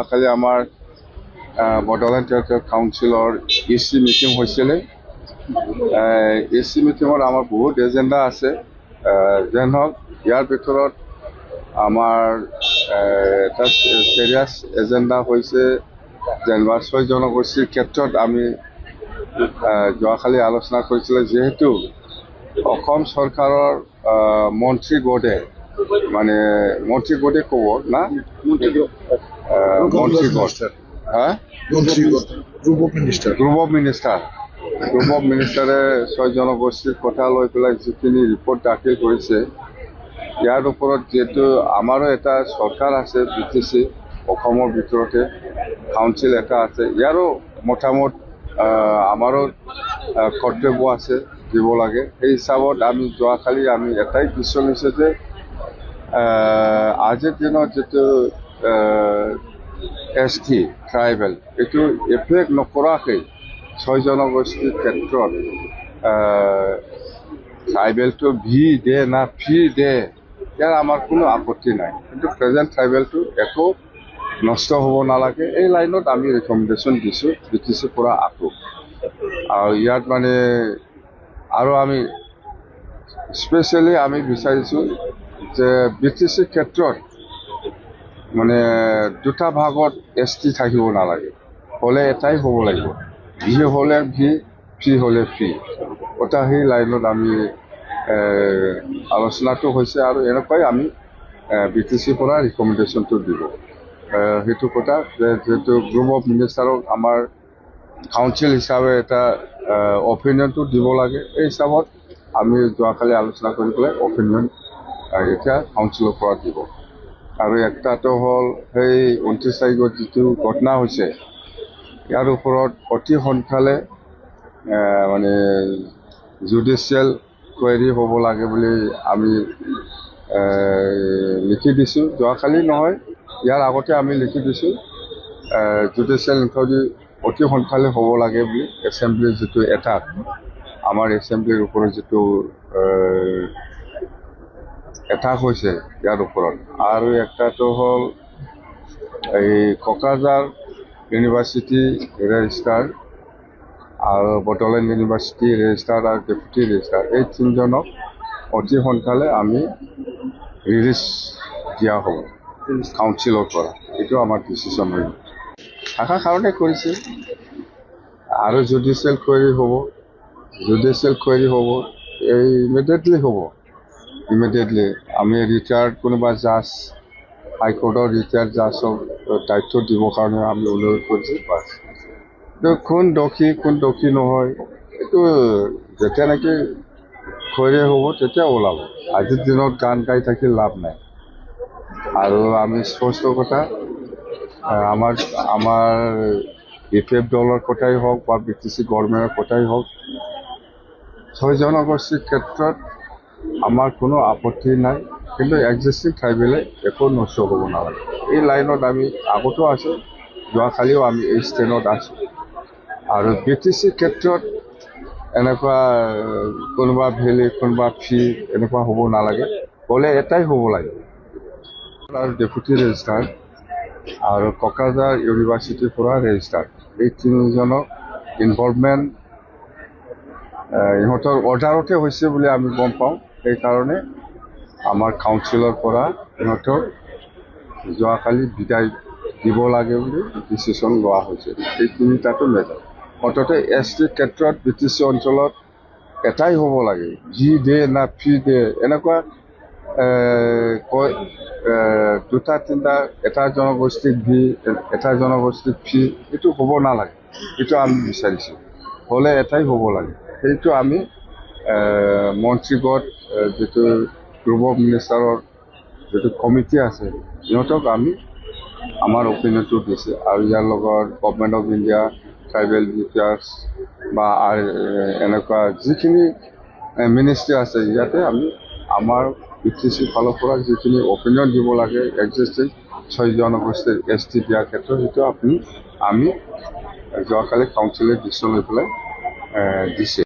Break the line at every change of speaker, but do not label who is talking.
কালি আমাৰ বডোলেণ্ড টেৰিটৰিয়েল কাউন্সিলৰ EC meeting হৈছিলে। EC মিটিঙত আমাৰ বহুত এজেণ্ডা আছে। যেন হওক ইয়াৰ ভিতৰত আমাৰ এটা চিৰিয়াছ এজেণ্ডা হৈছে যেনিবা 6 জনগোষ্ঠীৰ ক্ষেত্ৰত আমি যোৱাকালি আলোচনা কৰিছিলে। যিহেতু অসম চৰকাৰৰ মন্ত্ৰীগোটে মানে মন্ত্ৰীগোটে ক'ব না গ্ৰুপ অফ মিনিষ্টাৰে 6 জনগোষ্ঠীৰ কথা লৈ পেলাই যিখিনি ৰিপৰ্ট দাখিল কৰিছে, ইয়াৰ ওপৰত যিহেতু আমাৰো এটা চৰকাৰ আছে, BTC অসমৰ ভিতৰতে কাউন্সিল এটা আছে, ইয়াৰো মতামত আমাৰো কৰ্তব্য আছে দিব লাগে। সেই হিচাপত আমি যোৱাকালি আমি এটাই ডিচিশ্যন লৈছে যে আজিৰ দিনত যিটো ST ট্ৰাইবেল এইটো এফেক্ট নকৰাকৈ 6 জনগোষ্ঠীৰ ক্ষেত্ৰত ট্ৰাইবেলটো ভি দে না ফি দে ইয়াৰ আমাৰ কোনো আপত্তি নাই, কিন্তু প্ৰেজেণ্ট ট্ৰাইবেলটো একো নষ্ট হ'ব নালাগে। এই লাইনত আমি ৰেকমেণ্ডেশ্যন দিছোঁ BTC পৰা আকৌ। আৰু ইয়াত মানে আৰু আমি স্পেচিয়েলি আমি বিচাৰিছোঁ যে BTC ক্ষেত্ৰত মানে দুটা ভাগত ST থাকিব নালাগে, হ'লে এটাই হ'ব লাগিব। ভি হ'লে ভি, ফি হ'লে ফি। কথা সেই লাইনত আমি আলোচনাটো হৈছে আৰু এনেকুৱাই আমি BTC পৰা ৰিকমেণ্ডেশ্যনটো দিব। সেইটো কথা যে যিহেতু গ্ৰুপ অফ মিনিষ্টাৰক আমাৰ কাউন্সিল হিচাপে এটা অপিনিয়নটো দিব লাগে। এই হিচাপত আমি যোৱাকালি আলোচনা কৰি পেলাই অপিনিয়ন এতিয়া কাউন্সিলৰ পৰা দিব। আৰু একটাটো হ'ল সেই 29 তাৰিখত যিটো ঘটনা হৈছে, ইয়াৰ ওপৰত অতি সোনকালে মানে জুডিচিয়েল কুৱেৰি হ'ব লাগে বুলি আমি লিখি দিছোঁ। যোৱাকালি নহয়, ইয়াৰ আগতে আমি লিখি দিছোঁ জুডিচিয়েল ইনকুৱাৰী অতি সোনকালে হ'ব লাগে বুলি। এছেম্বলিৰ যিটো এটাক আমাৰ এছেম্বলিৰ ওপৰত যিটো এটাক হৈছে ইয়াৰ ওপৰত। আৰু একটাটো হ'ল এই কোকৰাঝাৰ ইউনিভাৰ্চিটি ৰেজিষ্ট্ৰাৰ আৰু বডোলেণ্ড ইউনিভাৰ্চিটি ৰেজিষ্ট্ৰাৰ আৰু ডেপুটি ৰেজিষ্ট্ৰাৰ এই 3জনক অতি সোনকালে আমি ৰিলিজ দিয়া হ'ব কাউন্সিলৰ পৰা। এইটো আমাৰ ডিচিশ্যন হৈ থকাৰ কাৰণে কৰিছে। আৰু জুডিচিয়েল কুৱেৰি হ'ব, এই ইমিডিয়েটলি হ'ব। আমি ৰিটায়াৰ্ড কোনোবা জাজ, হাইকোৰ্টৰ ৰিটায়াৰ্ড জাজক দায়িত্ব দিবৰ কাৰণে আমি অনুৰোধ কৰিছোঁ। বাছ কোন দোষী নহয় এইটো যেতিয়া নেকি কুৱেৰি হ'ব তেতিয়া ওলাব। আজিৰ দিনত গান গাই থাকি লাভ নাই। আৰু আমি স্পষ্ট কথা আমাৰ BPF দলৰ কথাই হওক বা BTC গভৰ্ণমেণ্টৰ কথাই হওক, 6 জনগোষ্ঠীৰ ক্ষেত্ৰত আমাৰ কোনো আপত্তি নাই, কিন্তু এক্সিষ্টিং ট্ৰাইবেলে একো নষ্ট হ'ব নালাগে। এই লাইনত আমি আগতো আছোঁ, যোৱাকালিও আমি এই ষ্টেণ্ডত আছোঁ। আৰু BTC ক্ষেত্ৰত এনেকুৱা কোনোবা ভেলি কোনোবা ফি এনেকুৱা হ'ব নালাগে, হ'লে এটাই হ'ব লাগে। আৰু ডেপুটি ৰেজিষ্ট্ৰাৰ আৰু কোকৰাঝাৰ ইউনিভাৰ্চিটিৰ পৰা ৰেজিষ্ট্ৰাৰ এই 3জনক ইনভলভমেণ্ট ইহঁতৰ অৰ্ডাৰতে হৈছে বুলি আমি গম পাওঁ। সেইকাৰণে আমাৰ কাউন্সিলৰ পৰা ইহঁতক যোৱাকালি বিদায় দিব লাগে বুলি ডিচিশ্যন লোৱা হৈছে। এই 3টাটো মেজৰ। মুঠতে ST ক্ষেত্ৰত BTC অঞ্চলত এটাই হ'ব লাগে, ভি দে না ফি দে এনেকুৱা কয় 2-3টা, এটা জনগোষ্ঠীক ভি, এটা জনগোষ্ঠীক ফি, এইটো হ'ব নালাগে। এইটো আমি বিচাৰিছোঁ, হ'লে এটাই হ'ব লাগে। সেইটো আমি মন্ত্ৰীগোট যিটো গ্ৰুপ অফ মিনিষ্টাৰৰ যিটো কমিটি আছে সিহঁতক আমি আমাৰ অপিনিয়নটো দিছে। আৰু ইয়াৰ লগত government of India, tribal affairs বা এনেকুৱা যিখিনি মিনিষ্ট্ৰী আছে, ইয়াতে আমি আমাৰ BTC ফালৰ পৰা যিখিনি অপিনিয়ন দিব লাগে এক্সিষ্টিং 6 জনগোষ্ঠীৰ ST দিয়াৰ ক্ষেত্ৰত, সেইটো আমি যোৱাকালি কাউন্সিলে ডিচিশ্যন লৈ পেলাই দিছে।